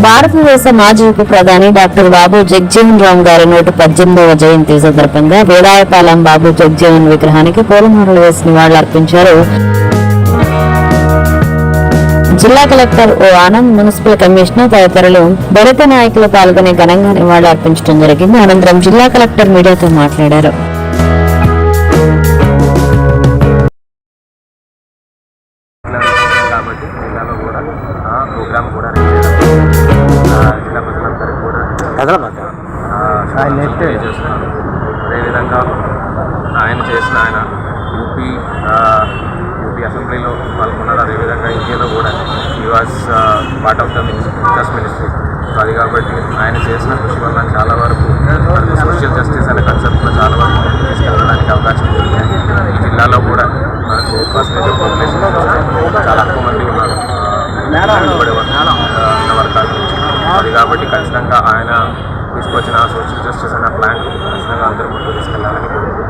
భారతదేశ మాజీ ఉప ప్రధాని డాక్టర్ బాబు జగజ్జీవన్ రామ్ గారి 118వ జయంతి సందర్భంగా వేలాయపాలెం బాబు జగజ్జీవన్ విగ్రహానికి పూలమాలలు వేసి నివాళులర్పించారు జిల్లా కలెక్టర్ ఓ ఆనంద్, మున్సిపల్ కమిషనర్ తదితరులు దళిత నాయకులు పాల్గొని ఘనంగా నివాళులర్పించడం జరిగింది. అనంతరం జిల్లా కలెక్టర్ మీడియాతో మాట్లాడారు. అదేవిధంగా ఆయన యూపీ అసెంబ్లీలో పాల్గొన్నారు. అదేవిధంగా ఇండియాలో కూడా ఈ was part of the Indus ministry. So అది కాబట్టి ఆయన చేసిన కృషి వల్ల చాలా వరకు సోషల్ జస్టిస్ అనే కన్సెప్ట్లో చాలా వరకు తీసుకెళ్ళడానికి అవకాశం ఉంది. ఈ జిల్లాలో కూడా మనకు పర్సెంటేజ్ పాపులేషన్ చాలా ఎక్కువ మంది ఉన్నారు అన్న వర్గాల నుంచి. అది కాబట్టి ఖచ్చితంగా ఆయన తీసుకొచ్చిన సోషల్ జస్టిస్ అనే ప్లాన్ ఖచ్చితంగా అందరూ ముందుకు తీసుకెళ్ళాలని కోరుకుంటున్నాను.